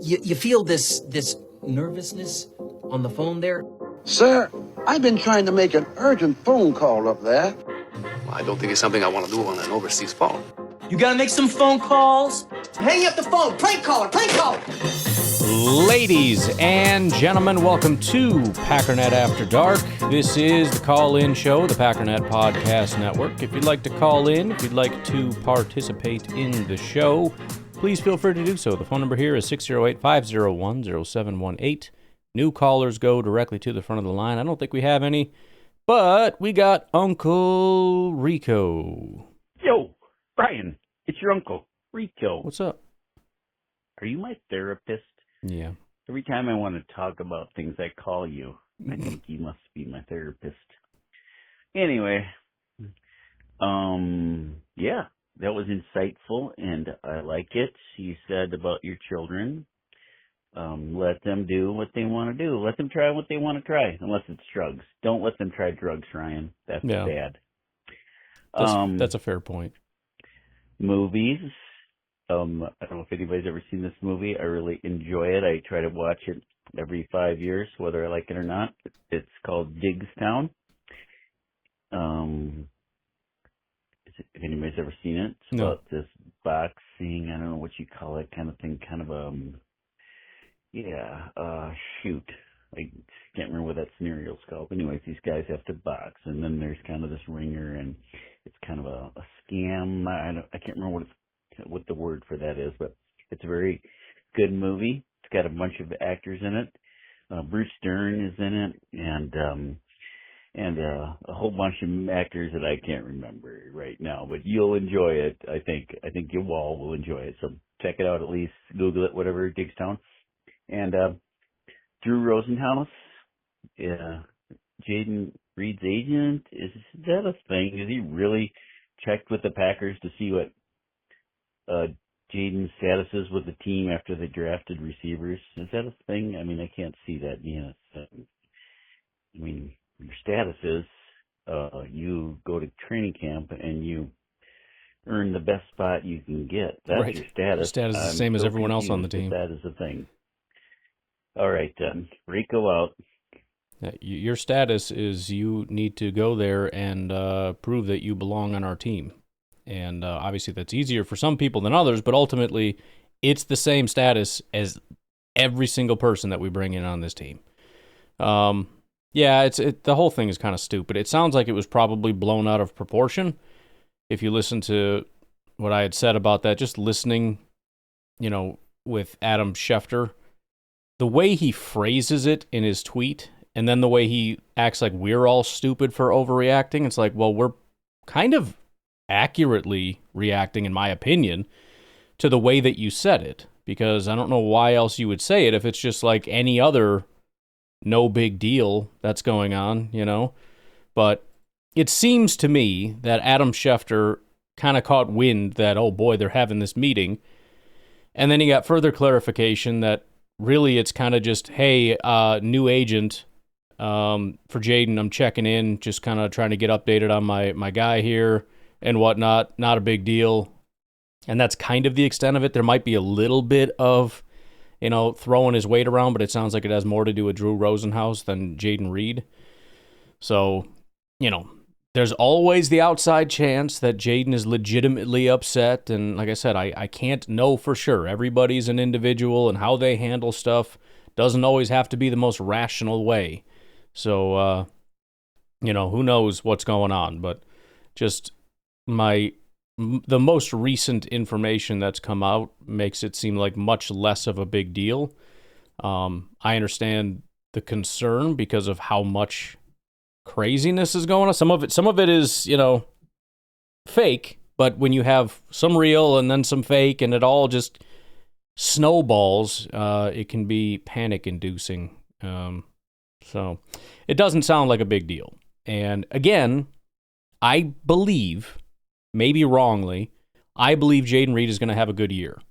You feel this nervousness on the phone there? Sir, I've been trying to make an urgent phone call up there. Well, I don't think it's something I want to do on an overseas phone. You gotta make some phone calls. Hang up the phone. Prank caller. Prank caller. Ladies and gentlemen, welcome to Packernet After Dark. This is the call-in show, the Packernet Podcast Network. If you'd like to call in, if you'd like to participate in the show, please feel free to do so. The phone number here is 608-501-0718. New callers go directly to the front of the line. I don't think we have any, but we got Uncle Rico. Yo, Brian, it's your Uncle Rico. What's up? Are you my therapist? Yeah. Every time I want to talk about things, I call you. I think you must be my therapist. Anyway, yeah, that was insightful, and I like it. You said about your children, let them do what they want to do. Let them try what they want to try, unless it's drugs. Don't let them try drugs, Ryan. That's bad. That's a fair point. Movies. I don't know if anybody's ever seen this movie. I really enjoy it. I try to watch it every 5 years, whether I like it or not. It's called Digstown. If anybody's ever seen it, it's about this boxing, I don't know what you call it, kind of thing, shoot. I can't remember what that scenario is called. But anyways, these guys have to box, and then there's kind of this ringer, and it's kind of a scam. I can't remember what the word for that is, but it's a very good movie. It's got a bunch of actors in it. Bruce Dern is in it, and a whole bunch of actors that I can't remember right now. But you'll enjoy it. I think you all will enjoy it. So check it out. At least Google it, whatever, Digstown. And Drew Rosenhaus, Jaden Reed's agent. Is that a thing? Is he really checked with the Packers to see what Jaden's status is with the team after they drafted receivers? Is that a thing? I mean, I can't see that. Your status is you go to training camp and you earn the best spot you can get. That's right. Your status. The status is the same as everyone else on the team. That is the thing. All right, Rico out. Your status is you need to go there and prove that you belong on our team. And obviously that's easier for some people than others, but ultimately it's the same status as every single person that we bring in on this team. The whole thing is kind of stupid. It sounds like it was probably blown out of proportion. If you listen to what I had said about that, just listening, with Adam Schefter, the way he phrases it in his tweet, and then the way he acts like we're all stupid for overreacting, it's like, well, we're kind of accurately reacting, in my opinion, to the way that you said it, because I don't know why else you would say it if it's just like any other no big deal that's going on, But it seems to me that Adam Schefter kind of caught wind that, oh boy, they're having this meeting, and then he got further clarification that really it's kind of just, hey, new agent for Jaden, I'm checking in, just kind of trying to get updated on my guy here and whatnot, not a big deal. And that's kind of the extent of it. There might be a little bit of, throwing his weight around, but it sounds like it has more to do with Drew Rosenhaus than Jaden Reed. So, there's always the outside chance that Jaden is legitimately upset. And like I said, I can't know for sure. Everybody's an individual, and how they handle stuff doesn't always have to be the most rational way. So, who knows what's going on, but just the most recent information that's come out makes it seem like much less of a big deal. I understand the concern because of how much craziness is going on. Some of it is, fake, but when you have some real and then some fake and it all just snowballs, it can be panic inducing. So it doesn't sound like a big deal. And again, I believe, maybe wrongly, I believe Jaden Reed is going to have a good year.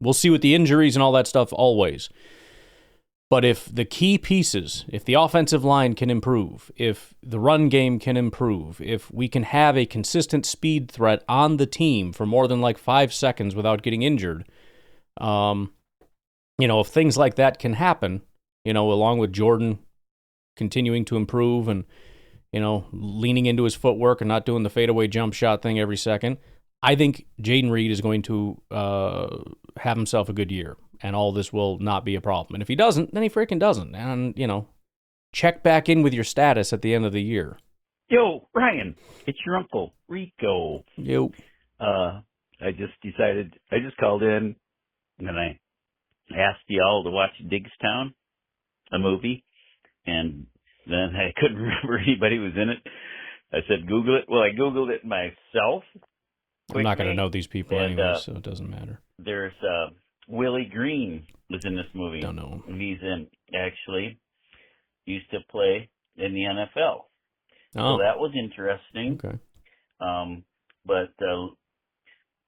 We'll see with the injuries and all that stuff always. But if the key pieces, if the offensive line can improve, if the run game can improve, if we can have a consistent speed threat on the team for more than like 5 seconds without getting injured, if things like that can happen, along with Jordan continuing to improve and, leaning into his footwork and not doing the fadeaway jump shot thing every second, I think Jaden Reed is going to have himself a good year, and all this will not be a problem. And if he doesn't, then he freaking doesn't. And, check back in with your status at the end of the year. Yo, Ryan, it's your uncle, Rico. Yo. I just called in, and I asked y'all to watch Diggstown, a movie, and then I couldn't remember anybody who was in it. I said, Google it. Well, I Googled it myself. I'm not going to know these people anyway, so it doesn't matter. There's Willie Green was in this movie. Don't know him. He's actually used to play in the NFL. Oh. So that was interesting. Okay. But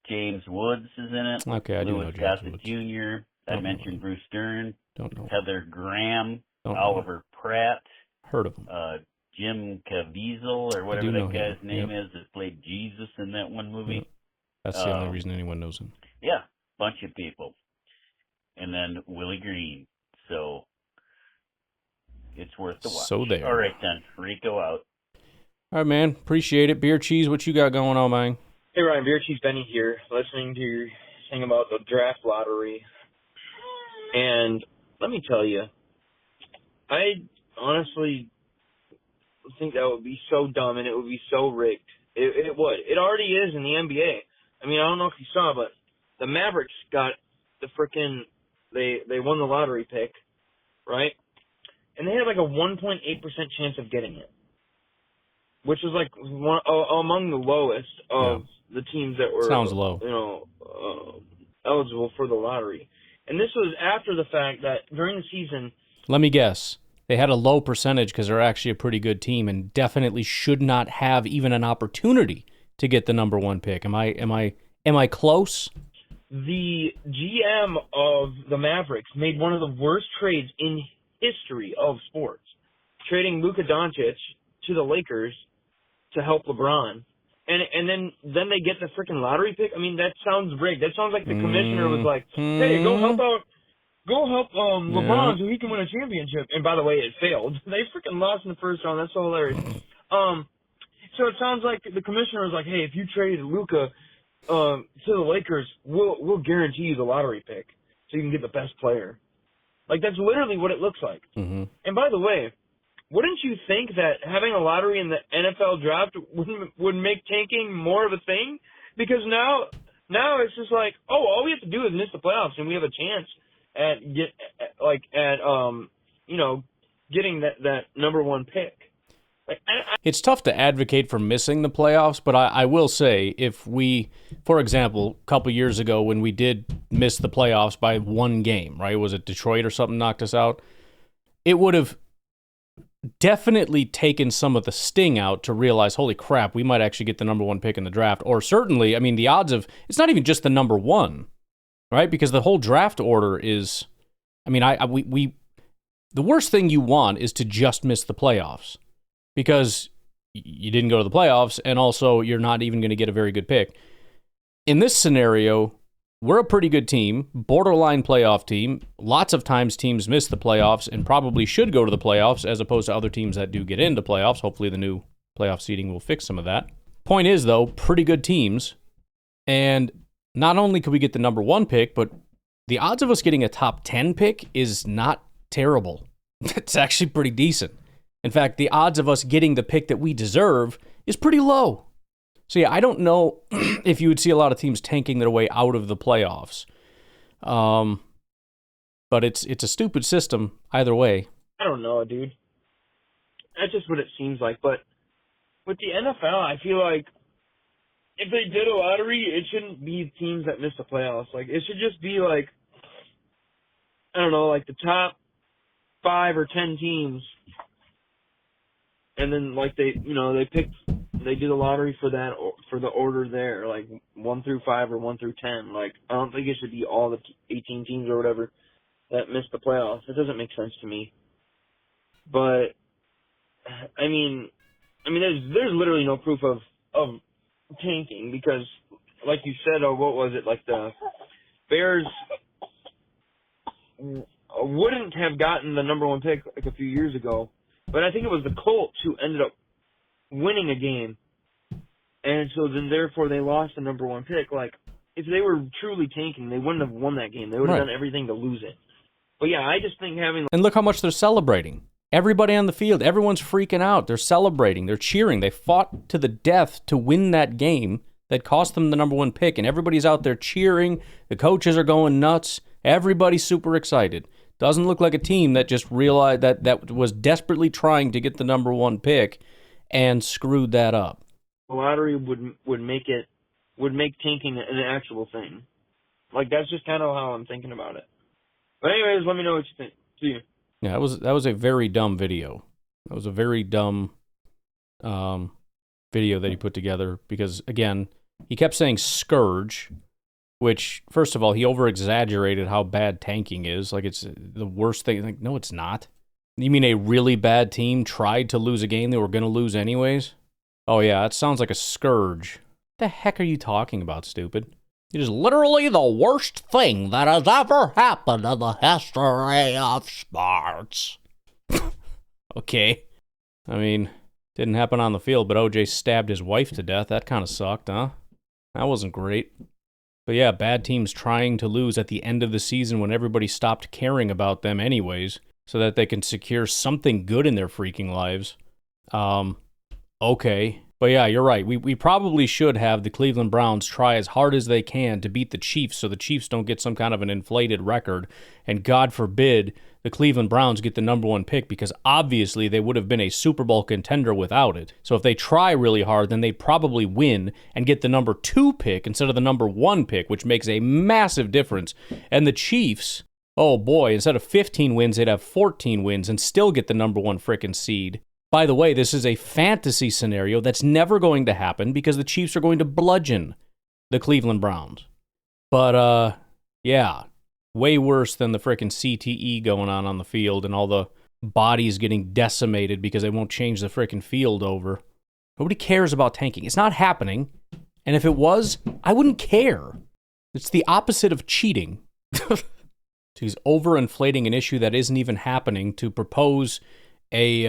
James Woods is in it. Okay, I do know Louis James Gossett Woods. Jr. I mentioned Bruce Stern. Don't know. Heather Graham. Don't know. Oliver Pratt. Heard of him. Jim Caviezel or whatever that guy's name is that played Jesus in that one movie. Yep. That's the only reason anyone knows him. Yeah, bunch of people. And then Willie Green. So it's worth the watch. So there. All right then, Rico out. All right, man. Appreciate it. Beer Cheese, what you got going on, man? Hey, Ryan, Beer Cheese Benny here, listening to your thing about the draft lottery. And let me tell you, I honestly think that would be so dumb and it would be so rigged. It would. It already is in the NBA. I mean, I don't know if you saw, but the Mavericks got the frickin' they won the lottery pick, right? And they had like a 1.8% chance of getting it, which is like among the lowest of the teams that were sounds low. Eligible for the lottery. And this was after the fact that during the season. Let me guess. They had a low percentage because they're actually a pretty good team and definitely should not have even an opportunity to get the number one pick. Am I close? The GM of the Mavericks made one of the worst trades in history of sports, trading Luka Doncic to the Lakers to help LeBron. And then they get the freaking lottery pick. I mean, that sounds rigged. That sounds like the commissioner was like, hey, go help LeBron so he can win a championship. And by the way, it failed. They freaking lost in the first round. That's so hilarious. So it sounds like the commissioner was like, hey, if you trade Luka to the Lakers, we'll guarantee you the lottery pick so you can get the best player. Like, that's literally what it looks like. Mm-hmm. And by the way, wouldn't you think that having a lottery in the NFL draft would make tanking more of a thing? Because now it's just like, oh, all we have to do is miss the playoffs and we have a chance at getting that number one pick. It's tough to advocate for missing the playoffs, but I will say if we, for example, a couple years ago when we did miss the playoffs by one game, right? Was it Detroit or something knocked us out? It would have definitely taken some of the sting out to realize, holy crap, we might actually get the number one pick in the draft. Or certainly, I mean, the odds of, it's not even just the number one, right? Because the whole draft order is, I mean, the worst thing you want is to just miss the playoffs because you didn't go to the playoffs and also you're not even going to get a very good pick. In this scenario, we're a pretty good team, borderline playoff team. Lots of times teams miss the playoffs and probably should go to the playoffs as opposed to other teams that do get into playoffs. Hopefully the new playoff seeding will fix some of that. Point is, though, pretty good teams. And not only could we get the number one pick, but the odds of us getting a top 10 pick is not terrible. It's actually pretty decent. In fact, the odds of us getting the pick that we deserve is pretty low. So, yeah, I don't know if you would see a lot of teams tanking their way out of the playoffs. But it's a stupid system either way. I don't know, dude. That's just what it seems like. But with the NFL, I feel like if they did a lottery, it shouldn't be teams that miss the playoffs. Like, it should just be like, I don't know, like the top 5 or 10 teams. And then, like, they do the lottery for that, for the order there, like 1 through 5 or 1 through 10. Like, I don't think it should be all the 18 teams or whatever. that missed the playoffs. It doesn't make sense to me. But I mean, there's literally no proof of tanking because, like you said, or what was it? Like the Bears wouldn't have gotten the number one pick like a few years ago, but I think it was the Colts who ended up winning a game, and so then therefore they lost the number one pick. Like if they were truly tanking, they wouldn't have won that game. They would have done everything to lose it. But yeah, I just think having... And look how much they're celebrating. Everybody on the field, everyone's freaking out. They're celebrating. They're cheering. They fought to the death to win that game that cost them the number one pick, and everybody's out there cheering. The coaches are going nuts. Everybody's super excited. Doesn't look like a team that just realized that was desperately trying to get the number one pick and screwed that up. The lottery would make tanking an actual thing. Like, that's just kind of how I'm thinking about it. But anyways, let me know what you think. See you. Yeah, that was a very dumb video. That was a very dumb video that he put together because, again, he kept saying scourge, which, first of all, he over-exaggerated how bad tanking is. Like, it's the worst thing. Like, no, it's not. You mean a really bad team tried to lose a game they were going to lose anyways? Oh, yeah, that sounds like a scourge. What the heck are you talking about, stupid? It is literally the worst thing that has ever happened in the history of sports. Okay. I mean, didn't happen on the field, but OJ stabbed his wife to death. That kind of sucked, huh? That wasn't great. But yeah, bad teams trying to lose at the end of the season when everybody stopped caring about them anyways, so that they can secure something good in their freaking lives. Okay. But yeah, you're right. We probably should have the Cleveland Browns try as hard as they can to beat the Chiefs so the Chiefs don't get some kind of an inflated record. And God forbid the Cleveland Browns get the number one pick because obviously they would have been a Super Bowl contender without it. So if they try really hard, then they probably win and get the number 2 pick instead of the number 1 pick, which makes a massive difference. And the Chiefs, oh boy, instead of 15 wins, they'd have 14 wins and still get the number 1 frickin' seed. By the way, this is a fantasy scenario that's never going to happen because the Chiefs are going to bludgeon the Cleveland Browns. But, yeah, way worse than the frickin' CTE going on the field and all the bodies getting decimated because they won't change the frickin' field over. Nobody cares about tanking. It's not happening. And if it was, I wouldn't care. It's the opposite of cheating. He's overinflating an issue that isn't even happening to propose a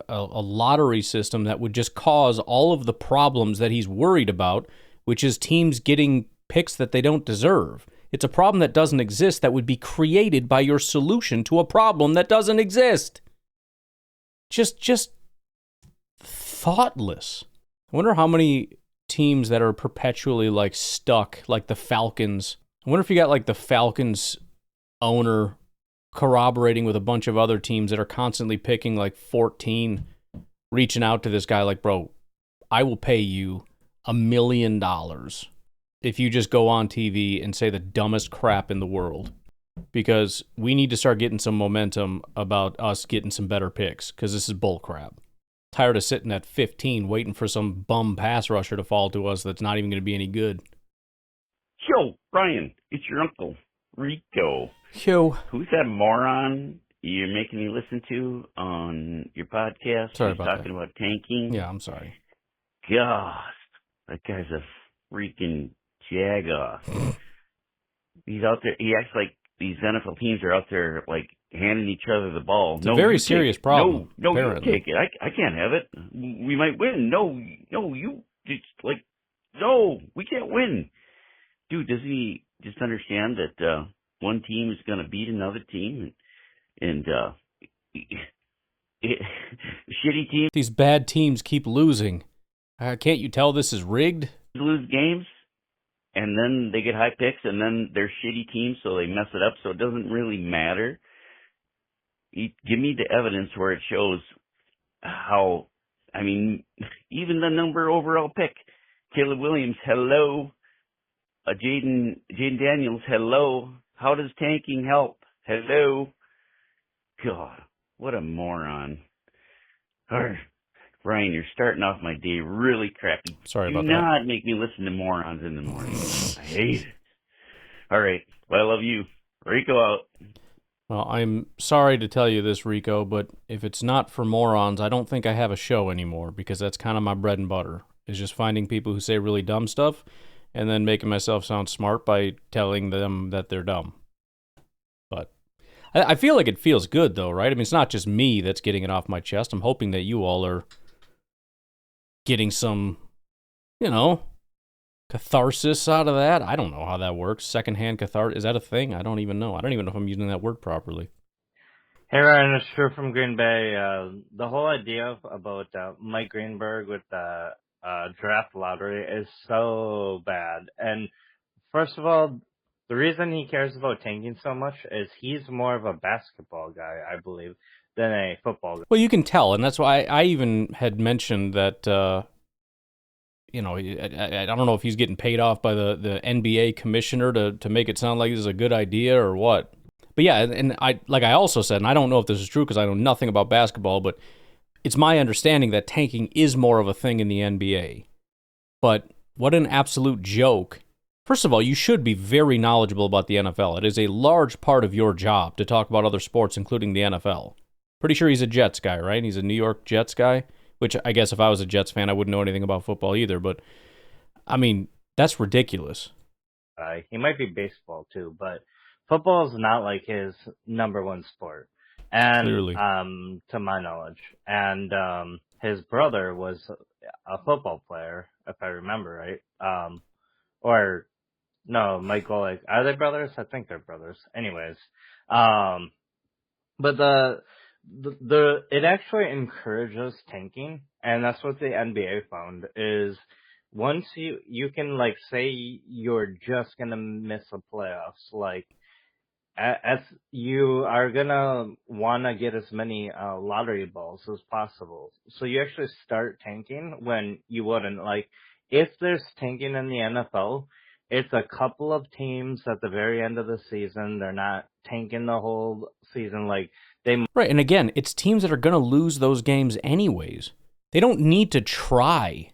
lottery system that would just cause all of the problems that he's worried about, which is teams getting picks that they don't deserve. It's a problem that doesn't exist that would be created by your solution to a problem that doesn't exist. Just thoughtless. I wonder how many teams that are perpetually like stuck, like the Falcons. I wonder if you got like the Falcons owner corroborating with a bunch of other teams that are constantly picking like 14, reaching out to this guy like, bro, I will pay you $1 million if you just go on TV and say the dumbest crap in the world. Because we need to start getting some momentum about us getting some better picks, because this is bull crap. Tired of sitting at 15 waiting for some bum pass rusher to fall to us that's not even going to be any good. Yo, Brian, it's your uncle, Rico. Yo. Who's that moron you're making me listen to on your podcast? Sorry He's about talking that. about tanking. Yeah, I'm sorry. God, that guy's a freaking jagoff. He's out there. He acts like these NFL teams are out there like handing each other the ball. It's a very serious problem. No, apparently. you take it. I can't have it. We might win. No, you just like, no, we can't win. Dude, does he just understand that one team is going to beat another team and shitty teams These bad teams keep losing. Can't you tell this is rigged? lose games and then they get high picks and then they're shitty teams so they mess it up so it doesn't really matter? Give me the evidence where it shows how, I mean, even the number overall pick, Caleb Williams, hello. Jaden Daniels, hello. How does tanking help? Hello. God, what a moron. Brian, you're starting off my day really crappy. Sorry about that. Do not make me listen to morons in the morning. I hate it. All right. Well, I love you. Rico out. Well, I'm sorry to tell you this, Rico, but if it's not for morons, I don't think I have a show anymore, because that's kind of my bread and butter, is just finding people who say really dumb stuff and then making myself sound smart by telling them that they're dumb. But I feel like it feels good, though, right? I mean, it's not just me that's getting it off my chest. I'm hoping that you all are getting some, catharsis out of that. I don't know how that works. Secondhand catharsis, is that a thing? I don't even know. I don't even know if I'm using that word properly. Hey Ryan, it's Drew from Green Bay. The whole idea about Mike Greenberg with the draft lottery is so bad. And first of all, the reason he cares about tanking so much is he's more of a basketball guy, I believe, than a football guy. Well, you can tell, and that's why I even had mentioned that, I don't know if he's getting paid off by the NBA commissioner to make it sound like this is a good idea or what. But yeah, and I also said, and I don't know if this is true because I know nothing about basketball, but it's my understanding that tanking is more of a thing in the NBA. But what an absolute joke. First of all, you should be very knowledgeable about the NFL. It is a large part of your job to talk about other sports, including the NFL. Pretty sure he's a Jets guy, right? He's a New York Jets guy. Which I guess if I was a Jets fan, I wouldn't know anything about football either. But, I mean, that's ridiculous. He might be baseball too, but football is not like his number one sport. And, Clearly. To my knowledge. And his brother was a football player, if I remember right. Or, no, Mike Golick. Are they brothers? I think they're brothers. Anyways. But it actually encourages tanking, and that's what the NBA found is once you can like say you're just gonna miss the playoffs, like as you are gonna wanna get as many lottery balls as possible, so you actually start tanking when you wouldn't. Like if there's tanking in the NFL, it's a couple of teams at the very end of the season. They're not tanking the whole season. Like right, and again, it's teams that are going to lose those games anyways. They don't need to try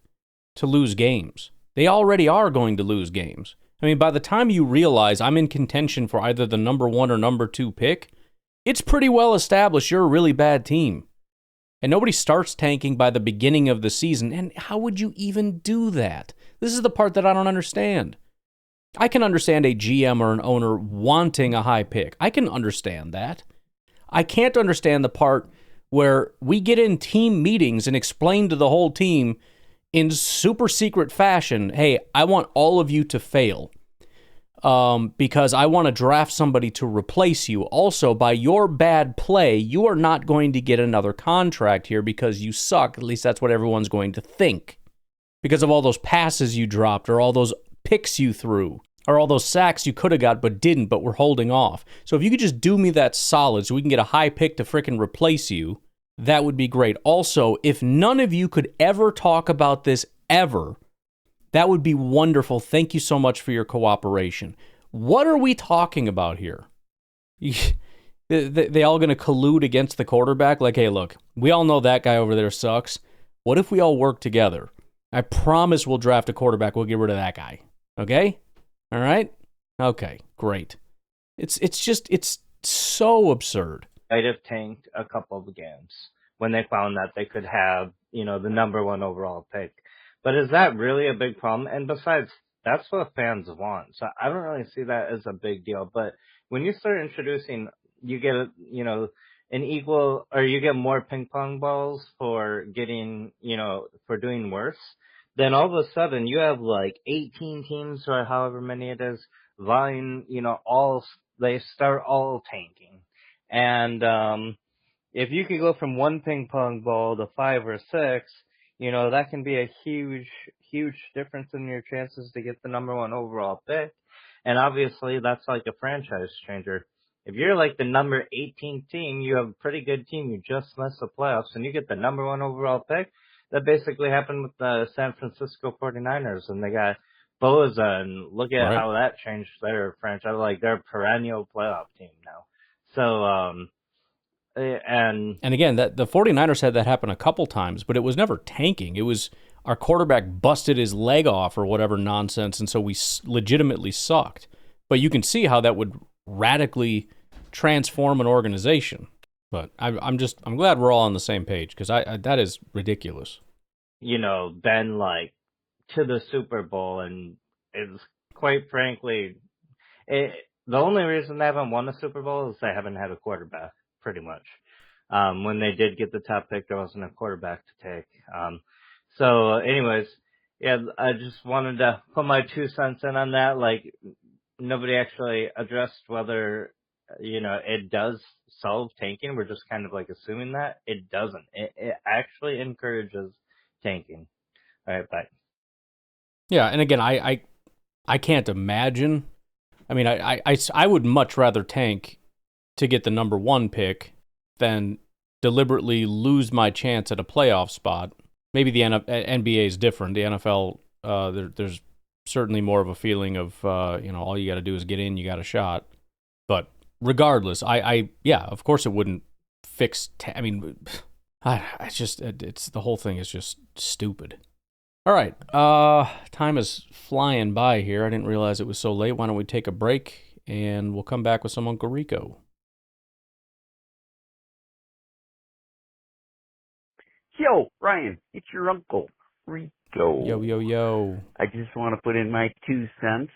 to lose games. They already are going to lose games. I mean, by the time you realize I'm in contention for either the number 1 or number 2 pick, it's pretty well established you're a really bad team. And nobody starts tanking by the beginning of the season. And how would you even do that? This is the part that I don't understand. I can understand a GM or an owner wanting a high pick. I can understand that. I can't understand the part where we get in team meetings and explain to the whole team in super secret fashion, hey, I want all of you to fail because I want to draft somebody to replace you. Also, by your bad play, you are not going to get another contract here because you suck. At least that's what everyone's going to think. Because of all those passes you dropped or all those picks you threw. Or all those sacks you could have got but didn't, but were holding off. So if you could just do me that solid so we can get a high pick to frickin' replace you, that would be great. Also, if none of you could ever talk about this ever, that would be wonderful. Thank you so much for your cooperation. What are we talking about here? They all going to collude against the quarterback? Like, hey, look, we all know that guy over there sucks. What if we all work together? I promise we'll draft a quarterback. We'll get rid of that guy. Okay? All right? Okay, great. It's so absurd. Might have tanked a couple of games when they found that they could have, the number 1 overall pick. But is that really a big problem? And besides, that's what fans want. So I don't really see that as a big deal. But when you start introducing, you get, an equal, or you get more ping pong balls for getting, for doing worse, then all of a sudden you have like 18 teams or however many it is vying, they start all tanking. And if you could go from 1 ping pong ball to 5 or 6, that can be a huge, huge difference in your chances to get the number 1 overall pick. And obviously that's like a franchise changer. If you're like the number 18 team, you have a pretty good team, you just missed the playoffs, and you get the number 1 overall pick. That basically happened with the San Francisco 49ers, and they got Boza, and look at how that changed their franchise. Like, they're a perennial playoff team now. So, and again, that the 49ers had that happen a couple times, but it was never tanking. It was our quarterback busted his leg off or whatever nonsense, and so we legitimately sucked. But you can see how that would radically transform an organization. But I'm glad we're all on the same page, because I that is ridiculous. Been like to the Super Bowl, and it's quite frankly, the only reason they haven't won a Super Bowl is they haven't had a quarterback, pretty much. When they did get the top pick, there wasn't a quarterback to take. So anyways, yeah, I just wanted to put my 2 cents in on that. Like, nobody actually addressed whether, it does solve tanking. We're just kind of like assuming that. It doesn't. It actually encourages tanking. All right, bye. Yeah, and again, I can't imagine. I mean, I would much rather tank to get the number 1 pick than deliberately lose my chance at a playoff spot. Maybe the NBA is different. The NFL, there's certainly more of a feeling of, all you got to do is get in, you got a shot. But regardless, yeah, of course it wouldn't fix. It's the whole thing is just stupid. All right, time is flying by here. I didn't realize it was so late. Why don't we take a break, and we'll come back with some Uncle Rico. Yo, Ryan, it's your Uncle Rico. Yo. I just want to put in my 2 cents.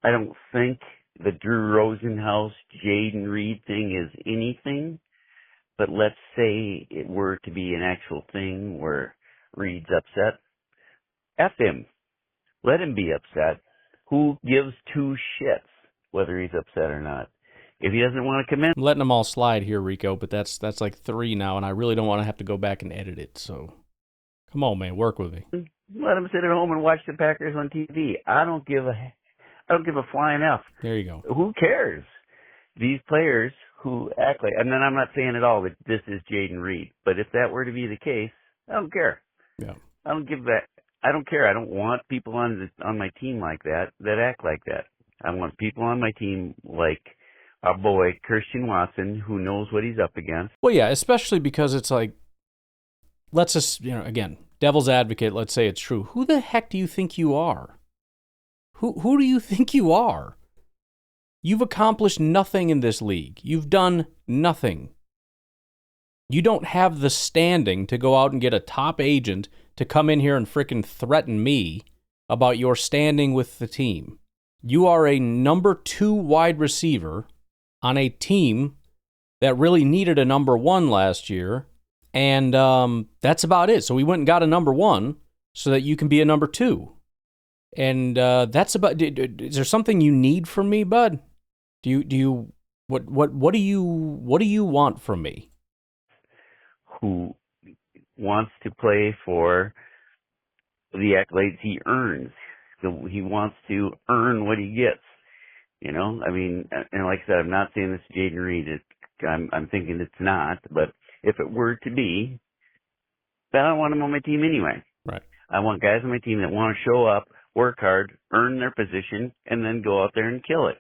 I don't think the Drew Rosenhaus, Jaden Reed thing is anything, but let's say it were to be an actual thing where Reed's upset. F him. Let him be upset. Who gives 2 shits whether he's upset or not? If he doesn't want to come in, I'm letting them all slide here, Rico, but that's like 3 now, and I really don't want to have to go back and edit it. So, come on, man, work with me. let him sit at home and watch the Packers on TV. I don't give a flying F. There you go. Who cares? These players who act like, and then I'm not saying at all that this is Jaden Reed, but if that were to be the case, I don't care. Yeah. I don't care. I don't want people on my team like that act like that. I want people on my team like our boy Christian Watson, who knows what he's up against. Well, yeah, especially because it's like, let's just, again, devil's advocate, let's say it's true. Who the heck do you think you are? Who do you think you are? You've accomplished nothing in this league. You've done nothing. You don't have the standing to go out and get a top agent to come in here and frickin' threaten me about your standing with the team. You are a number 2 wide receiver on a team that really needed a number 1 last year, and that's about it. So we went and got a number 1 so that you can be a number 2. And that's about. Is there something you need from me, bud? What do you want from me? Who wants to play for the accolades he earns? So he wants to earn what he gets. And like I said, I'm not saying this is Jaden Reed. I'm thinking it's not, but if it were to be, then I want him on my team anyway. Right. I want guys on my team that want to show up, work hard, earn their position, and then go out there and kill it.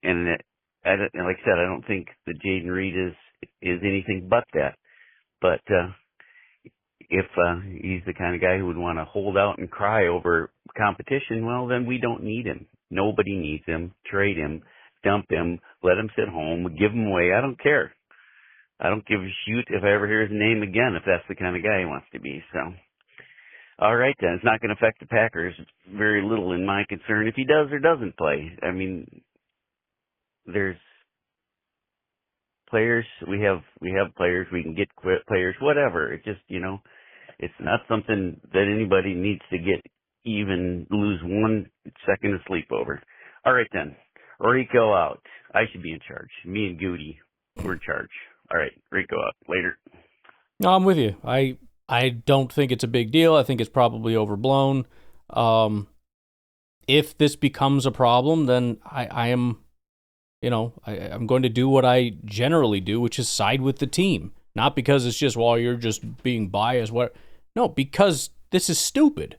And like I said, I don't think that Jaden Reed is anything but that. But if he's the kind of guy who would want to hold out and cry over competition, well, then we don't need him. Nobody needs him. Trade him, dump him, let him sit home, give him away. I don't care. I don't give a shoot if I ever hear his name again, if that's the kind of guy he wants to be. So, all right, then. It's not going to affect the Packers very little in my concern if he does or doesn't play. I mean, there's players. We have players. We can get players, whatever. It just, it's not something that anybody needs to even lose 1 second of sleep over. All right, then. Rico out. I should be in charge. Me and Goody, we're in charge. All right, Rico out. Later. No, I'm with you. I don't think it's a big deal. I think it's probably overblown. If this becomes a problem, then I'm going to do what I generally do, which is side with the team. Not because it's just, well, you're just being biased. No, because this is stupid.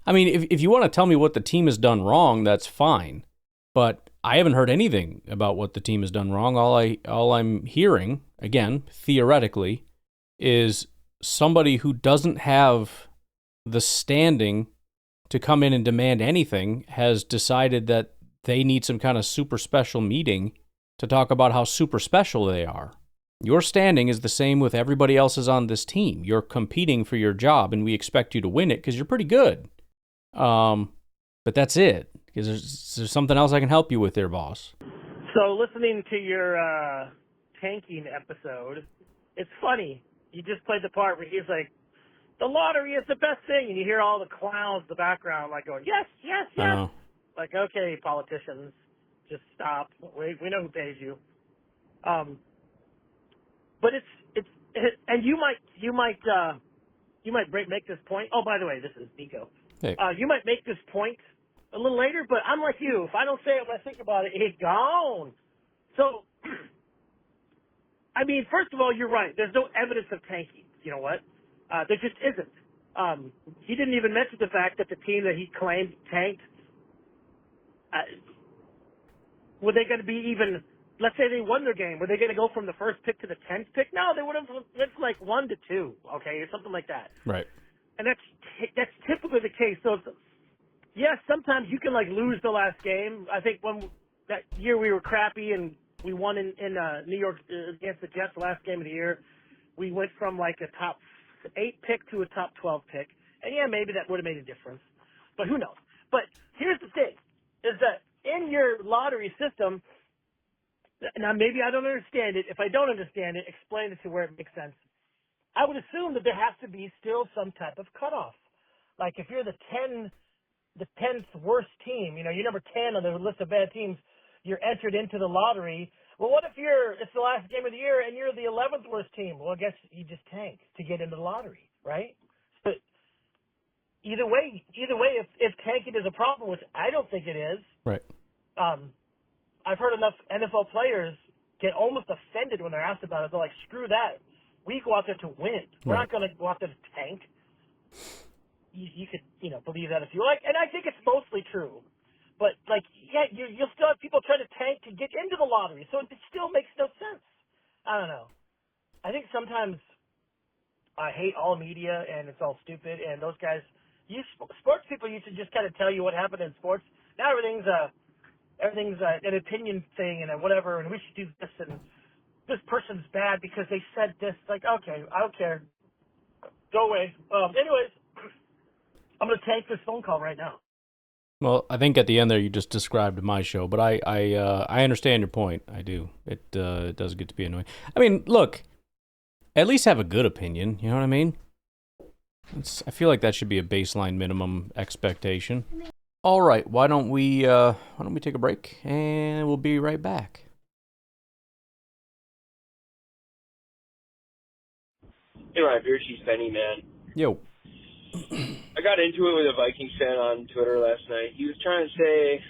I mean, if you want to tell me what the team has done wrong, that's fine. But I haven't heard anything about what the team has done wrong. All I'm hearing, again, theoretically, is somebody who doesn't have the standing to come in and demand anything has decided that they need some kind of super special meeting to talk about how super special they are. Your standing is the same with everybody else's on this team. You're competing for your job, and we expect you to win it because you're pretty good. But that's it. Is there something else I can help you with there, boss? So listening to your tanking episode, it's funny. You just played the part where he's like, the lottery is the best thing, and you hear all the clowns in the background like going, yes, yes, yes. Like, okay, politicians, just stop. We know who pays you. But it's and you might make this point. Oh, by the way, this is Nico. Hey. You might make this point a little later, but I'm like you. If I don't say it when I think about it, it's gone. So, I mean, first of all, you're right. There's no evidence of tanking. You know what? There just isn't. He didn't even mention the fact that the team that he claimed tanked, were they going to be even, let's say they won their game, were they going to go from the first pick to the 10th pick? No, they would have went from like 1 to 2, okay, or something like that. Right. And that's typically the case. So, yes, sometimes you can like lose the last game. I think when that year we were crappy and we won in New York against the Jets the last game of the year, we went from like a top 8 pick to a top 12 pick. And yeah, maybe that would have made a difference. But who knows? But here's the thing, is that in your lottery system, now maybe I don't understand it. If I don't understand it, explain it to where it makes sense. I would assume that there has to be still some type of cutoff. Like if you're the 10th worst team, you know, you're number 10 on the list of bad teams, you're entered into the lottery. Well, what if it's the last game of the year and you're the 11th worst team? Well, I guess you just tank to get into the lottery, right? But either way, if tanking is a problem, which I don't think it is, right? I've heard enough NFL players get almost offended when they're asked about it. They're like, screw that. We go out there to win. We're not going to go out there to tank. You could, believe that if you like. And I think it's mostly true. But, yeah, you'll still have people trying to tank to get into the lottery. So it still makes no sense. I don't know. I think sometimes I hate all media and it's all stupid. And those guys, sports people used to just kind of tell you what happened in sports. Now everything's an opinion thing and whatever, and we should do this, and this person's bad because they said this. Like, okay, I don't care. Go away. Anyways, I'm going to tank this phone call right now. Well, I think at the end there you just described my show, but I understand your point. I do. It does get to be annoying. I mean, look, at least have a good opinion. You know what I mean? I feel like that should be a baseline minimum expectation. All right, why don't we take a break and we'll be right back. Hey, Ryan, Beercheese Benny, man. Yo. I got into it with a Vikings fan on Twitter last night. He was trying to say,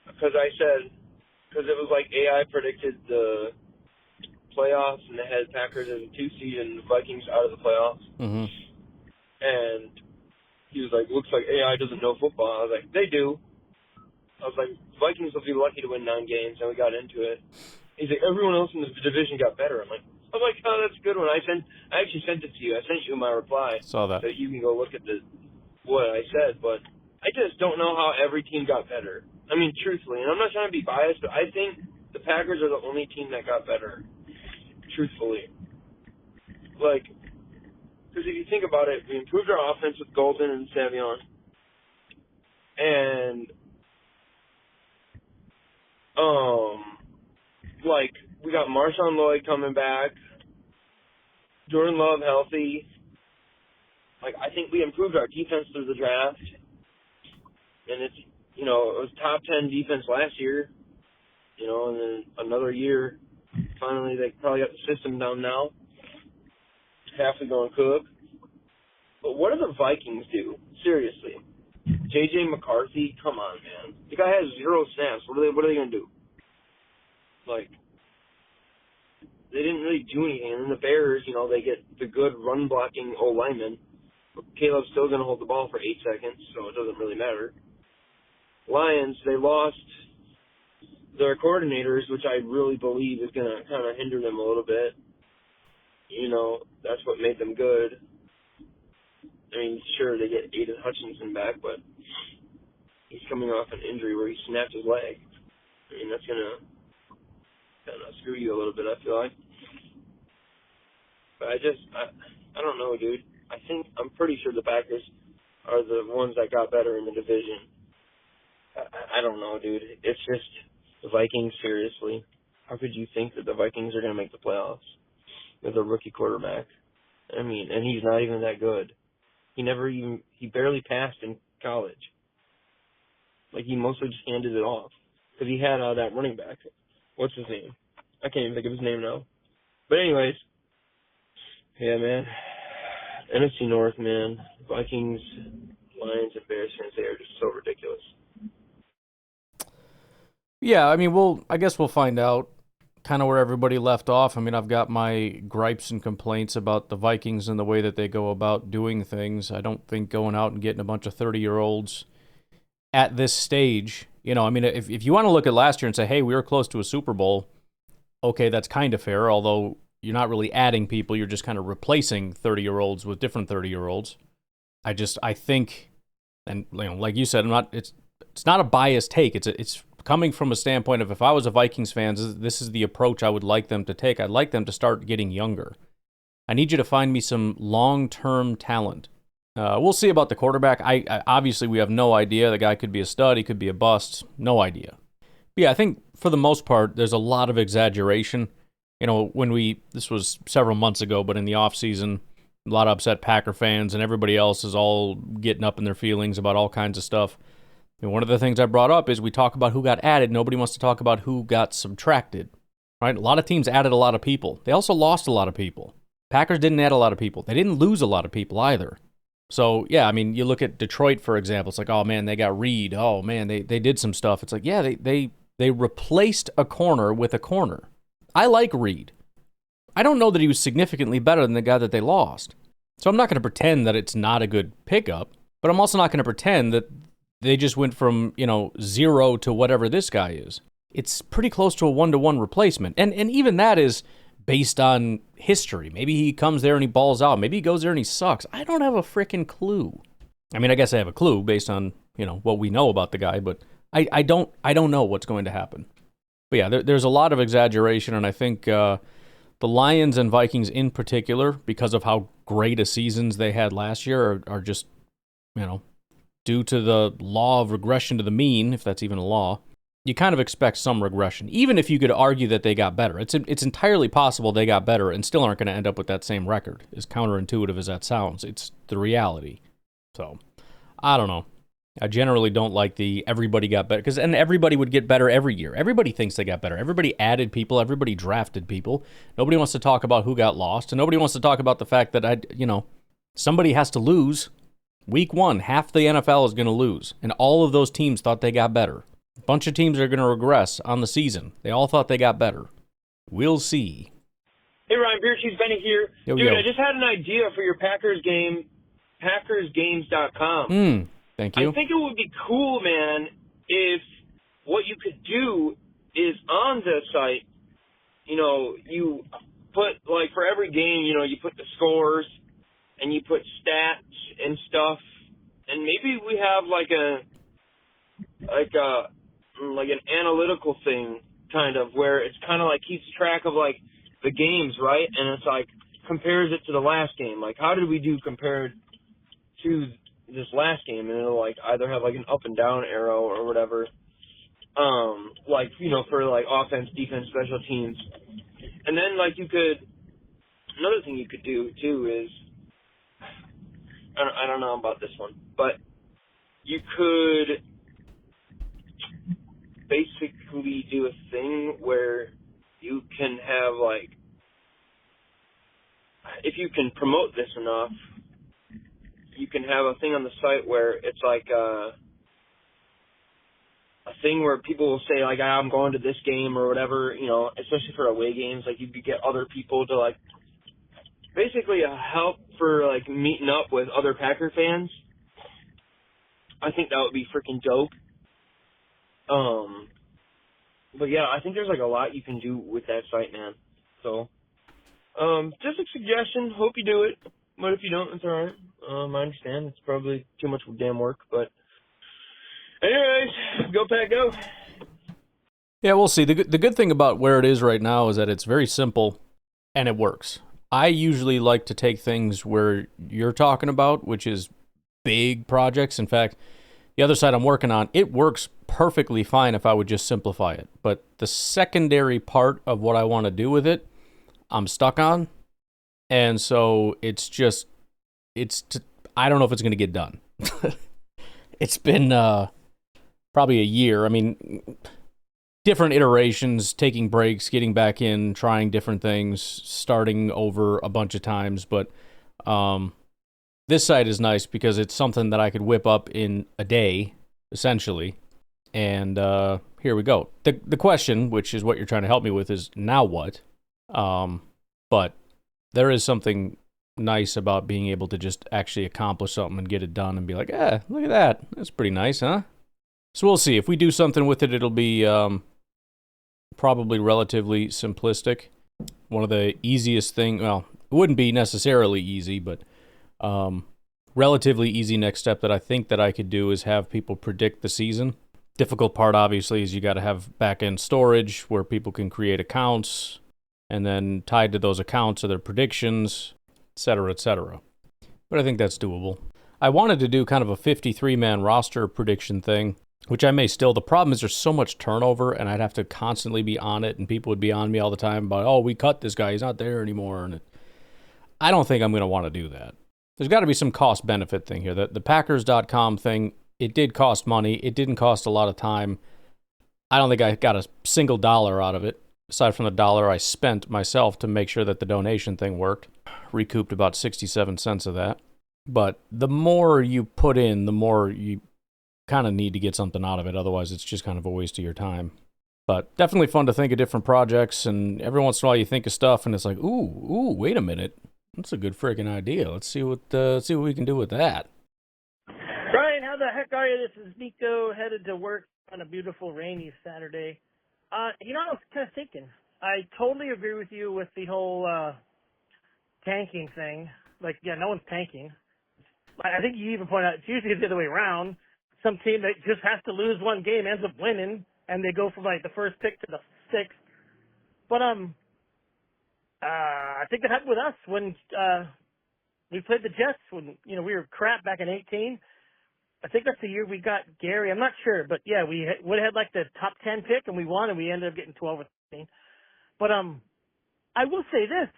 because it was like AI predicted the playoffs and they had Packers as a 2 seed and the Vikings out of the playoffs. Mm-hmm. And he was like, looks like AI doesn't know football. I was like, they do. I was like, Vikings will be lucky to win 9 games, and we got into it. He's like, everyone else in the division got better. I'm like, oh, that's a good one. I actually sent it to you. I sent you my reply. Saw that. So you can go look at what I said, but I just don't know how every team got better. I mean, truthfully, and I'm not trying to be biased, but I think the Packers are the only team that got better, truthfully. Like, because if you think about it, we improved our offense with Golden and Savion. And, we got Marshawn Lloyd coming back. Jordan Love healthy. I think we improved our defense through the draft. And it's, it was top 10 defense last year. And then another year. Finally, they probably got the system down now. Halfway going Cook. But what do the Vikings do? Seriously. J.J. McCarthy? Come on, man. The guy has 0 snaps. What are they going to do? They didn't really do anything. And then the Bears, they get the good run-blocking O-lineman. Caleb's still going to hold the ball for 8 seconds, so it doesn't really matter. Lions, they lost their coordinators, which I really believe is going to kind of hinder them a little bit. That's what made them good. I mean, sure, they get Aiden Hutchinson back, but he's coming off an injury where he snapped his leg. I mean, that's gonna kind of screw you a little bit, I feel like. But I don't know, dude. I'm pretty sure the Packers are the ones that got better in the division. I don't know, dude. It's just the Vikings, seriously. How could you think that the Vikings are going to make the playoffs with a rookie quarterback? I mean, and he's not even that good. He barely passed in college. Like, he mostly just handed it off. Because he had that running back. What's his name? I can't even think of his name now. But anyways, yeah, man. NFC North, man. Vikings, Lions, and Bears fans, they are just so ridiculous. Yeah, I mean, I guess we'll find out kind of where everybody left off. I mean, I've got my gripes and complaints about the Vikings and the way that they go about doing things. I don't think going out and getting a bunch of 30-year-olds at this stage, I mean, if you want to look at last year and say, hey, we were close to a Super Bowl, okay, that's kind of fair, although you're not really adding people, you're just kind of replacing 30-year-olds with different 30-year-olds. I think, and like you said, it's not a biased take. It's coming from a standpoint of, if I was a Vikings fan, this is the approach I would like them to take. I'd like them to start getting younger. I need you to find me some long-term talent. We'll see about the quarterback. I obviously, we have no idea. The guy could be a stud. He could be a bust. No idea. But yeah, I think for the most part, there's a lot of exaggeration. This was several months ago, but in the offseason, a lot of upset Packer fans and everybody else is all getting up in their feelings about all kinds of stuff. And one of the things I brought up is we talk about who got added. Nobody wants to talk about who got subtracted, right? A lot of teams added a lot of people. They also lost a lot of people. Packers didn't add a lot of people. They didn't lose a lot of people either. So, yeah, I mean, you look at Detroit, for example. It's like, oh, man, they got Reed. Oh, man, they did some stuff. It's like, yeah, they replaced a corner with a corner. I like Reed. I don't know that he was significantly better than the guy that they lost. So I'm not going to pretend that it's not a good pickup, but I'm also not going to pretend that they just went from, 0 to whatever this guy is. It's pretty close to a 1-to-1 replacement. And even that is based on history. Maybe he comes there and he balls out. Maybe he goes there and he sucks. I don't have a freaking clue. I mean, I guess I have a clue based on, what we know about the guy, but I don't know what's going to happen. But yeah, there's a lot of exaggeration, and I think the Lions and Vikings in particular, because of how great a seasons they had last year, are just, due to the law of regression to the mean, if that's even a law, you kind of expect some regression, even if you could argue that they got better. It's entirely possible they got better and still aren't going to end up with that same record, as counterintuitive as that sounds. It's the reality. So, I don't know. I generally don't like the everybody got better, because then everybody would get better every year. Everybody thinks they got better. Everybody added people. Everybody drafted people. Nobody wants to talk about who got lost, and nobody wants to talk about the fact that, somebody has to lose. Week 1, half the NFL is going to lose, and all of those teams thought they got better. A bunch of teams are going to regress on the season. They all thought they got better. We'll see. Hey, Ryan, Beer Cheese Benny here. Dude, I just had an idea for your Packers game, PackersGames.com. Thank you. I think it would be cool, man, if what you could do is on the site, you put, for every game, you put the scores and you put stats and stuff, and maybe we have an analytical thing, kind of, where it's kind of keeps track of the games, right? And it's compares it to the last game. How did we do compared to this last game? And it'll either have an up and down arrow or whatever, for offense, defense, special teams. And then another thing you could do too is, I don't know about this one, but you could basically do a thing where you can have if you can promote this enough, you can have a thing on the site where it's a thing where people will say I'm going to this game or whatever, especially for away games. You could get other people to basically a help for meeting up with other Packer fans. I think that would be freaking dope. But yeah, I think there's a lot you can do with that site, man. So, just a suggestion. Hope you do it. But if you don't, it's alright. I understand. It's probably too much damn work. But anyways, go Pack, go. Yeah, we'll see. The good thing about where it is right now is that it's very simple and it works. I usually like to take things where you're talking about, which is big projects. In fact, the other side I'm working on, it works perfectly fine if I would just simplify it. But the secondary part of what I want to do with it, I'm stuck on. And so I don't know if it's going to get done. It's been probably a year. I mean, different iterations, taking breaks, getting back in, trying different things, starting over a bunch of times. But this site is nice because it's something that I could whip up in a day, essentially. And here we go. The question, which is what you're trying to help me with, is now what? But there is something nice about being able to just actually accomplish something and get it done and be like, look at that. That's pretty nice, huh? So we'll see. If we do something with it, it'll be probably relatively simplistic. One of the easiest thing, well, it wouldn't be necessarily easy, but relatively easy next step that I think that I could do is have people predict the season. Difficult part, obviously, is you got to have back-end storage where people can create accounts, and then tied to those accounts are their predictions, etc., etc. But I think that's doable. I wanted to do kind of a 53-man roster prediction thing, which I may still. The problem is there's so much turnover, and I'd have to constantly be on it, and people would be on me all the time about, oh, we cut this guy, he's not there anymore. And I don't think I'm going to want to do that. There's got to be some cost-benefit thing here. The Packers.com thing, it did cost money. It didn't cost a lot of time. I don't think I got a single dollar out of it, aside from the dollar I spent myself to make sure that the donation thing worked. Recouped about 67 cents of that. But the more you put in, the more you kind of need to get something out of it. Otherwise, it's just kind of a waste of your time. But definitely fun to think of different projects. And every once in a while you think of stuff and it's like, ooh, wait a minute. That's a good freaking idea. Let's see what we can do with that. Brian, how the heck are you? This is Nico, headed to work on a beautiful rainy Saturday. I was kind of thinking. I totally agree with you with the whole tanking thing. Like, yeah, no one's tanking. I think you even point out it's usually the other way around. Some team that just has to lose one game ends up winning, and they go from like the first pick to the sixth. But I think that happened with us when we played the Jets when we were crap back in 2018. I think that's the year we got Gary. I'm not sure, but yeah, we would have had like the top 10 pick, and we won, and we ended up getting 12 or 13. But I will say this.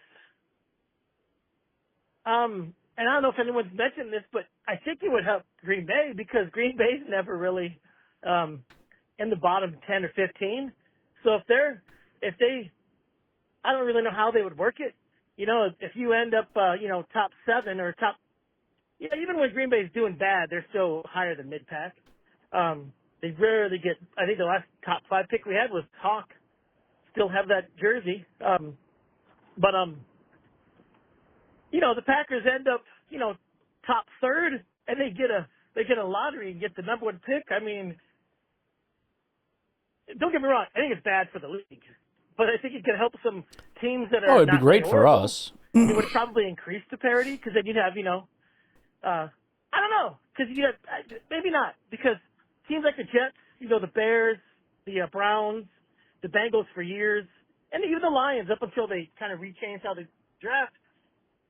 And I don't know if anyone's mentioned this, but I think it would help Green Bay because Green Bay's never really in the bottom 10 or 15. So if they, I don't really know how they would work it. If you end up, top 7 or top, even when Green Bay's doing bad, they're still higher than mid-pack. They rarely get, I think the last top 5 pick we had was Hawk. Still have that jersey. The Packers end up, top 3rd, and they get a lottery and get the number 1 pick. I mean, don't get me wrong. I think it's bad for the league, but I think it could help some teams that are. Oh, it'd be great for us. It would probably increase the parity because then you'd have, I don't know, because you have maybe not because teams like the Jets, the Bears, the Browns, the Bengals for years, and even the Lions up until they kind of rechanged how they draft.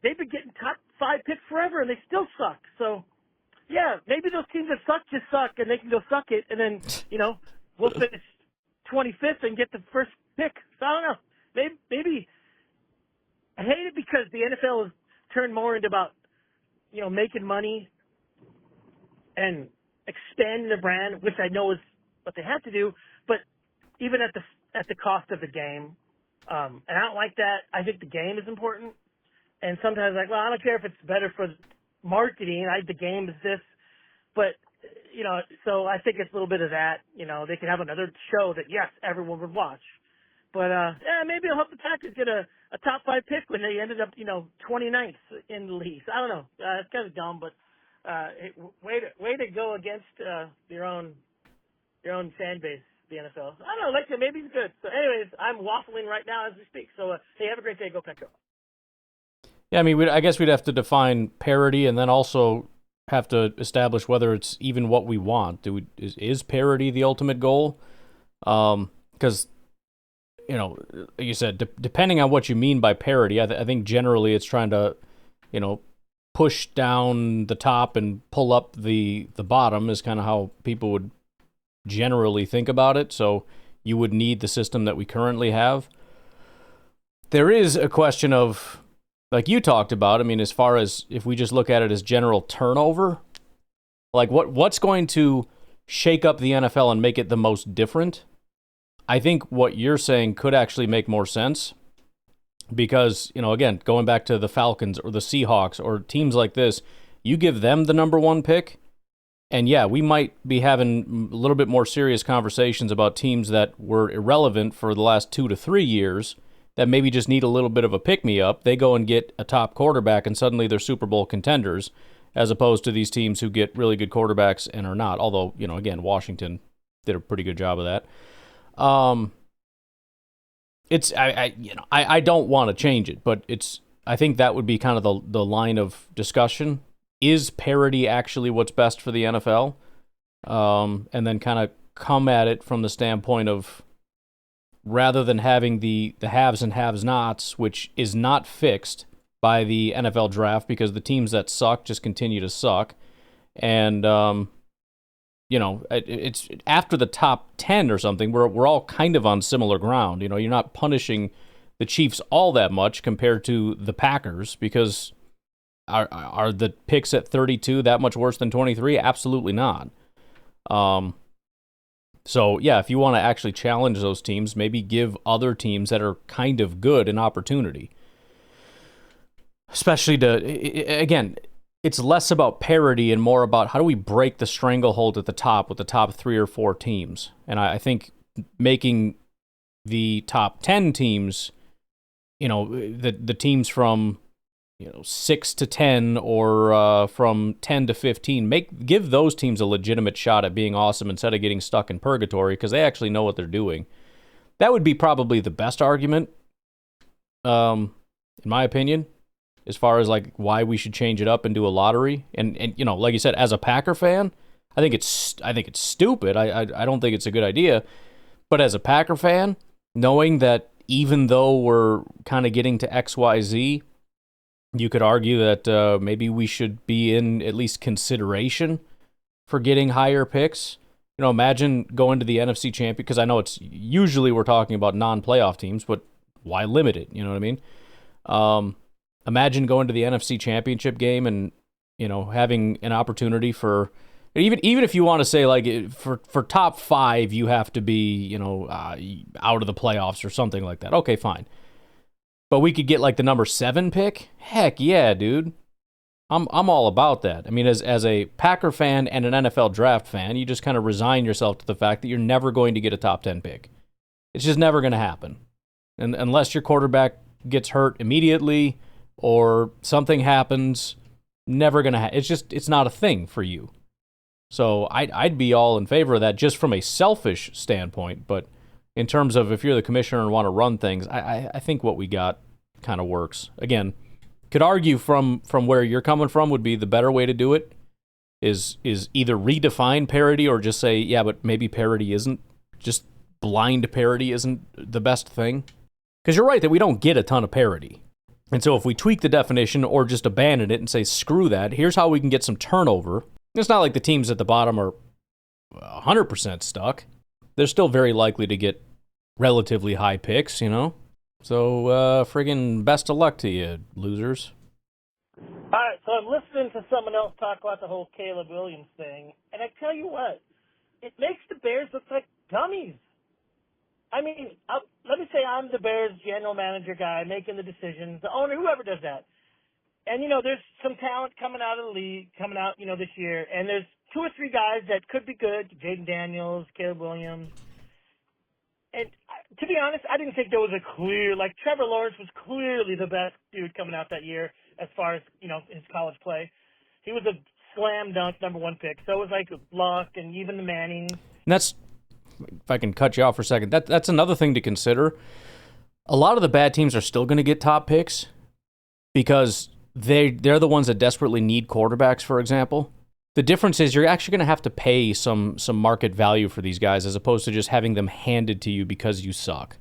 They've been getting top 5 picks forever, and they still suck. So, yeah, maybe those teams that suck just suck, and they can go suck it, and then, we'll finish 25th and get the first pick. So, I don't know. Maybe I hate it because the NFL has turned more into about, making money and expanding the brand, which I know is what they have to do, but even at the cost of the game. And I don't like that. I think the game is important. And sometimes I don't care if it's better for marketing. The game is this. But, so I think it's a little bit of that. They could have another show that, yes, everyone would watch. But, maybe it'll help the Packers get a top 5 pick when they ended up, 29th in the league. I don't know. It's kind of dumb, but way to go against your own fan base, the NFL. I don't know. Maybe it's good. So, anyways, I'm waffling right now as we speak. So, hey, have a great day. Go Packers. Yeah, I mean, I guess we'd have to define parity and then also have to establish whether it's even what we want. Is parity the ultimate goal? because, like you said, depending on what you mean by parity, I think generally it's trying to, push down the top and pull up the bottom is kind of how people would generally think about it. So you would need the system that we currently have. There is a question of, like you talked about, I mean, as far as if we just look at it as general turnover, like what's going to shake up the NFL and make it the most different? I think what you're saying could actually make more sense because, again, going back to the Falcons or the Seahawks or teams like this, you give them the number one pick, and yeah, we might be having a little bit more serious conversations about teams that were irrelevant for the last 2 to 3 years that maybe just need a little bit of a pick-me-up. They go and get a top quarterback, and suddenly they're Super Bowl contenders, as opposed to these teams who get really good quarterbacks and are not. Although, again, Washington did a pretty good job of that. I don't want to change it, but I think that would be kind of the line of discussion. Is parity actually what's best for the NFL? And then kind of come at it from the standpoint of, rather than having the haves and have-nots, which is not fixed by the NFL draft because the teams that suck just continue to suck. And, it's after the top 10 or something, we're all kind of on similar ground. You're not punishing the Chiefs all that much compared to the Packers because are the picks at 32 that much worse than 23? Absolutely not. So, yeah, if you want to actually challenge those teams, maybe give other teams that are kind of good an opportunity. Especially again, it's less about parity and more about how do we break the stranglehold at the top with the top 3 or 4 teams. And I think making the top 10 teams, the teams from 6 to 10 or from 10 to 15, give those teams a legitimate shot at being awesome instead of getting stuck in purgatory because they actually know what they're doing. That would be probably the best argument, in my opinion, as far as like why we should change it up and do a lottery. And like you said, as a Packer fan, I think it's stupid. I don't think it's a good idea. But as a Packer fan, knowing that even though we're kind of getting to XYZ, you could argue that maybe we should be in at least consideration for getting higher picks. Imagine going to the NFC Championship, because I know it's usually we're talking about non-playoff teams, but why limit it? You know what I mean? Imagine going to the NFC Championship game and, having an opportunity for, even if you want to say like for top 5, you have to be, out of the playoffs or something like that. Okay, fine. But we could get like the number 7 pick. Heck yeah, dude. I'm all about that. I mean, as a Packer fan and an NFL draft fan, you just kind of resign yourself to the fact that you're never going to get a top 10 pick. It's just never going to happen. And unless your quarterback gets hurt immediately or something happens, never going to it's not a thing for you. So I'd be all in favor of that just from a selfish standpoint, but in terms of if you're the commissioner and want to run things, I think what we got kind of works. Again, could argue from where you're coming from would be the better way to do it is either redefine parity or just say, yeah, but maybe parity isn't, just blind parity isn't the best thing. Because you're right that we don't get a ton of parity. And so if we tweak the definition or just abandon it and say, screw that, here's how we can get some turnover. It's not like the teams at the bottom are 100% stuck. They're still very likely to get relatively high picks, So, friggin' best of luck to you, losers. All right, so I'm listening to someone else talk about the whole Caleb Williams thing, and I tell you what, it makes the Bears look like dummies. I mean, let me say I'm the Bears general manager guy making the decisions, the owner, whoever does that. And, there's some talent coming out of the league, this year, and there's 2 or 3 guys that could be good, Jaden Daniels, Caleb Williams. And to be honest, I didn't think there was a clear, like Trevor Lawrence was clearly the best dude coming out that year as far as, his college play. He was a slam dunk number 1 pick. So it was like Luck and even the Mannings. And that's, if I can cut you off for a second, that's another thing to consider. A lot of the bad teams are still going to get top picks because they're the ones that desperately need quarterbacks, for example. The difference is you're actually going to have to pay some market value for these guys as opposed to just having them handed to you because you suck.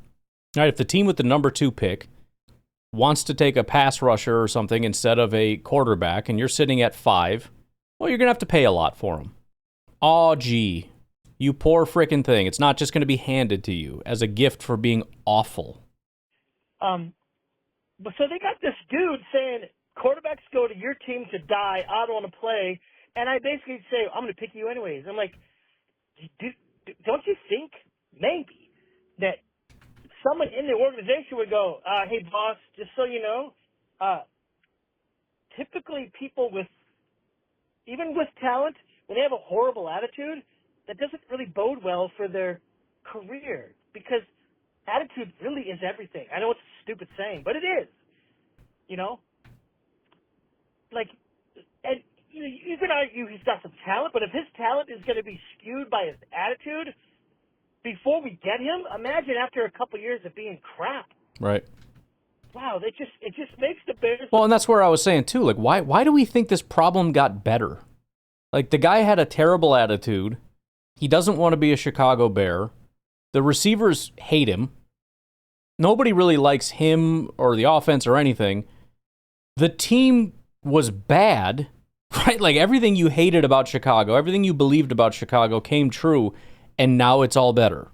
All right, if the team with the number 2 pick wants to take a pass rusher or something instead of a quarterback and you're sitting at 5, well, you're going to have to pay a lot for them. Aw, gee, you poor frickin' thing. It's not just going to be handed to you as a gift for being awful. But so they got this dude saying quarterbacks go to your team to die. I don't want to play. And I basically say, I'm going to pick you anyways. I'm like, don't you think maybe that someone in the organization would go, hey, boss, just so you know, typically people even with talent, when they have a horrible attitude, that doesn't really bode well for their career because attitude really is everything. I know it's a stupid saying, but it is. Like, and you can argue he's got some talent, but if his talent is going to be skewed by his attitude before we get him, imagine after a couple years of being crap. Right. Wow, it just makes the Bears. Well, and that's where I was saying too. Like, why do we think this problem got better? Like, the guy had a terrible attitude. He doesn't want to be a Chicago Bear. The receivers hate him. Nobody really likes him or the offense or anything. The team was bad, right? Like, everything you hated about Chicago, everything you believed about Chicago came true, and now it's all better.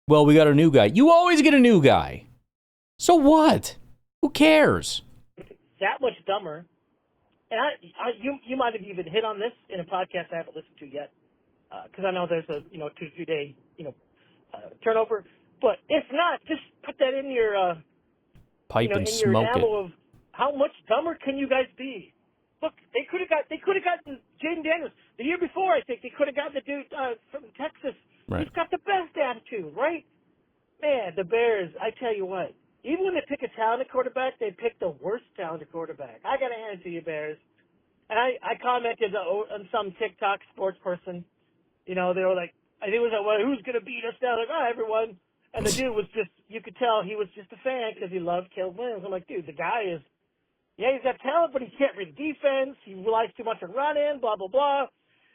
Well, we got a new guy. You always get a new guy. So what? Who cares? That much dumber. And you might have even hit on this in a podcast I haven't listened to yet, because I know there's a 2 to 3 day turnover. But if not, just put that in your pipe and in smoke your ammo it. of how much dumber can you guys be? Look, they could have gotten Jaden Daniels the year before. I think they could have gotten the dude from Texas. Right. He's got the best attitude, right? Man, the Bears. I tell you what. Even when they pick a talented quarterback, they pick the worst talented quarterback. I got to hand it to you, Bears. And I commented on some TikTok sports person. They were like, I think it was like, well, who's going to beat us now? Like, everyone. And the dude was just, you could tell he was just a fan because he loved Caleb Williams. I'm like, dude, the guy is, he's got talent, but he can't read defense. He relies too much on running, blah, blah, blah.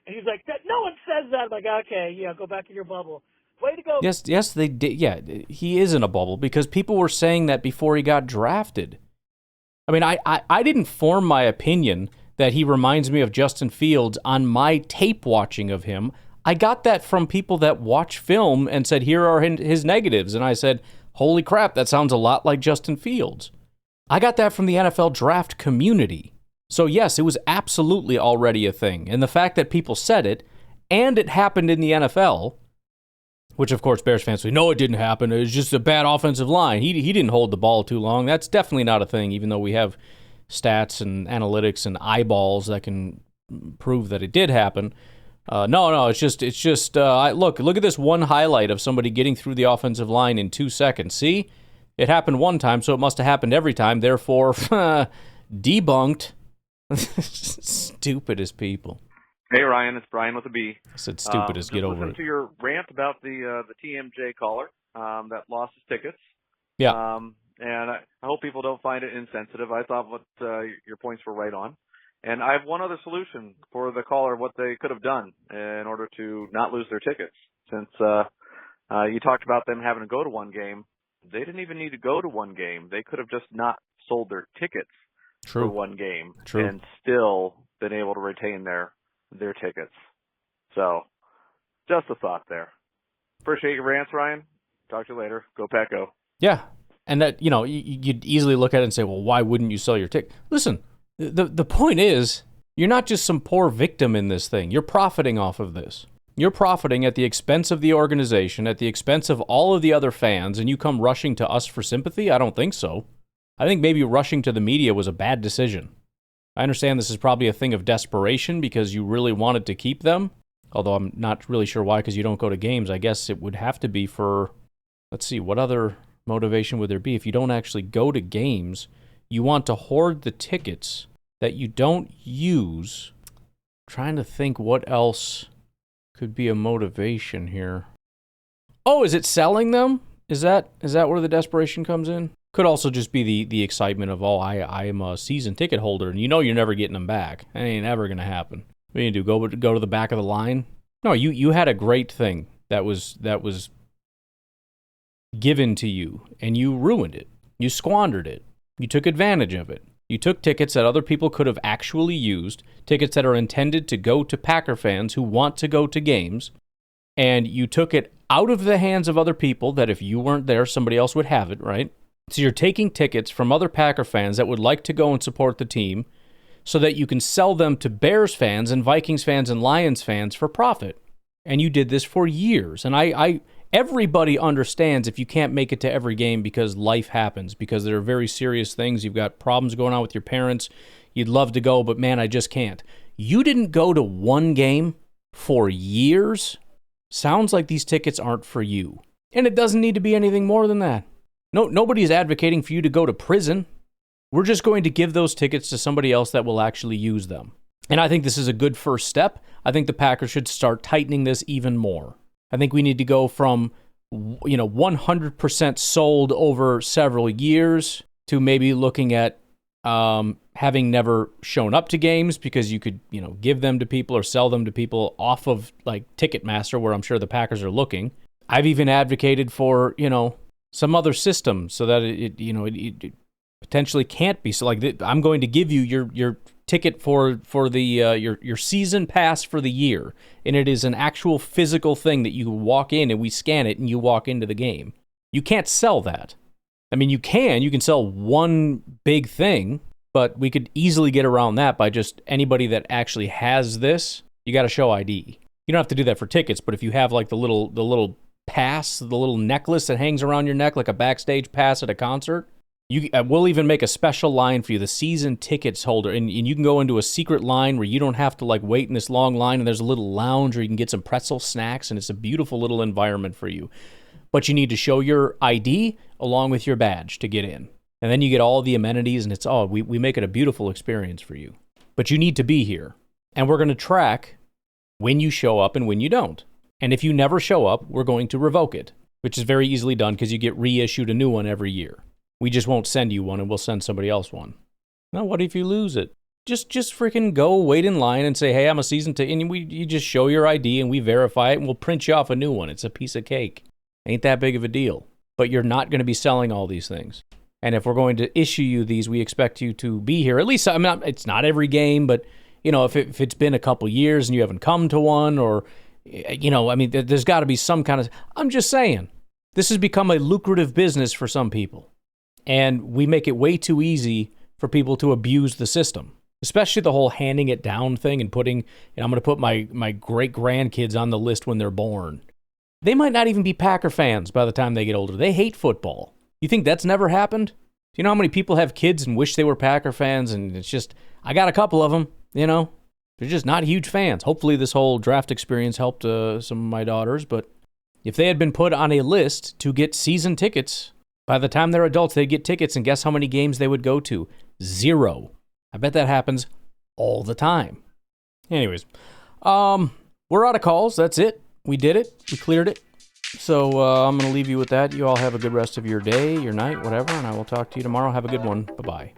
And he's like, no one says that. I'm like, okay, go back in your bubble. Way to go. Yes, they did. Yeah, he is in a bubble because people were saying that before he got drafted. I mean, I didn't form my opinion that he reminds me of Justin Fields on my tape watching of him. I got that from people that watch film and said, here are his negatives. And I said, holy crap, that sounds a lot like Justin Fields. I got that from the NFL draft community. So yes, it was absolutely already a thing. And the fact that people said it, and it happened in the NFL, which, of course, Bears fans say, no, it didn't happen. It was just a bad offensive line. He didn't hold the ball too long. That's definitely not a thing, even though we have stats and analytics and eyeballs that can prove that it did happen. No, it's just. Look at this one highlight of somebody getting through the offensive line in 2 seconds. See, it happened one time, so it must have happened every time. Therefore, debunked. Stupidest people. Hey Ryan, it's Brian with a B. I said stupidest. Get over it. Listen to your rant about the TMJ caller that lost his tickets. Yeah. And I hope people don't find it insensitive. I thought your points were right on. And I have one other solution for the caller, what they could have done in order to not lose their tickets. Since you talked about them having to go to one game, they didn't even need to go to one game. They could have just not sold their tickets for one game and still been able to retain their tickets. So, just a thought there. Appreciate your rants, Ryan. Talk to you later. Go Pack Go. Yeah, and that, you'd easily look at it and say, well, why wouldn't you sell your ticket? Listen, the point is, you're not just some poor victim in this thing. You're profiting off of this. You're profiting at the expense of the organization, at the expense of all of the other fans, and you come rushing to us for sympathy? I don't think so. I think maybe rushing to the media was a bad decision. I understand this is probably a thing of desperation because you really wanted to keep them, although I'm not really sure why because you don't go to games. I guess it would have to be for, let's see, what other motivation would there be? If you don't actually go to games, you want to hoard the tickets that you don't use. I'm trying to think what else could be a motivation here. Oh, is it selling them? Is that where the desperation comes in? Could also just be the excitement of, I am a season ticket holder, and you're never getting them back. That ain't ever going to happen. What do you do? Go to the back of the line? No, you had a great thing that was given to you, and you ruined it. You squandered it. You took advantage of it. You took tickets that other people could have actually used, tickets that are intended to go to Packer fans who want to go to games, and you took it out of the hands of other people that if you weren't there, somebody else would have it, right? So you're taking tickets from other Packer fans that would like to go and support the team so that you can sell them to Bears fans and Vikings fans and Lions fans for profit. And you did this for years. And everybody understands if you can't make it to every game because life happens, because there are very serious things. You've got problems going on with your parents. You'd love to go, but man, I just can't. You didn't go to one game for years. Sounds like these tickets aren't for you. And it doesn't need to be anything more than that. No, nobody's advocating for you to go to prison. We're just going to give those tickets to somebody else that will actually use them. And I think this is a good first step. I think the Packers should start tightening this even more. I think we need to go from 100% sold over several years to maybe looking at having never shown up to games because you could, give them to people or sell them to people off of like Ticketmaster, where I'm sure the Packers are looking. I've even advocated for, some other system so that it potentially can't be. So like I'm going to give you your ticket for the your season pass for the year, and it is an actual physical thing that you walk in and we scan it and you walk into the game. You can't sell that. I mean, you can sell one big thing, but we could easily get around that by just anybody that actually has this. You got to show ID. You don't have to do that for tickets, but if you have like the little pass, the little necklace that hangs around your neck like a backstage pass at a concert, we'll even make a special line for you, the season tickets holder, and you can go into a secret line where you don't have to like wait in this long line, and there's a little lounge where you can get some pretzel snacks, and it's a beautiful little environment for you. But you need to show your ID along with your badge to get in. And then you get all the amenities, and we make it a beautiful experience for you. But you need to be here. And we're going to track when you show up and when you don't. And if you never show up, we're going to revoke it, which is very easily done because you get reissued a new one every year. We just won't send you one, and we'll send somebody else one. Now, what if you lose it? Just freaking go wait in line and say, hey, I'm a season ticket, and you just show your ID, and we verify it, and we'll print you off a new one. It's a piece of cake. Ain't that big of a deal. But you're not going to be selling all these things. And if we're going to issue you these, we expect you to be here. At least, it's not every game, but, if it's been a couple years and you haven't come to one, or, there's got to be some kind of... I'm just saying, this has become a lucrative business for some people. And we make it way too easy for people to abuse the system, especially the whole handing it down thing and I'm going to put my great-grandkids on the list when they're born. They might not even be Packer fans by the time they get older. They hate football. You think that's never happened? Do you know how many people have kids and wish they were Packer fans? And it's just, I got a couple of them, They're just not huge fans. Hopefully this whole draft experience helped some of my daughters. But if they had been put on a list to get season tickets, by the time they're adults, they'd get tickets, and guess how many games they would go to? 0. I bet that happens all the time. Anyways, we're out of calls. That's it. We did it. We cleared it. So I'm going to leave you with that. You all have a good rest of your day, your night, whatever, and I will talk to you tomorrow. Have a good one. Bye-bye.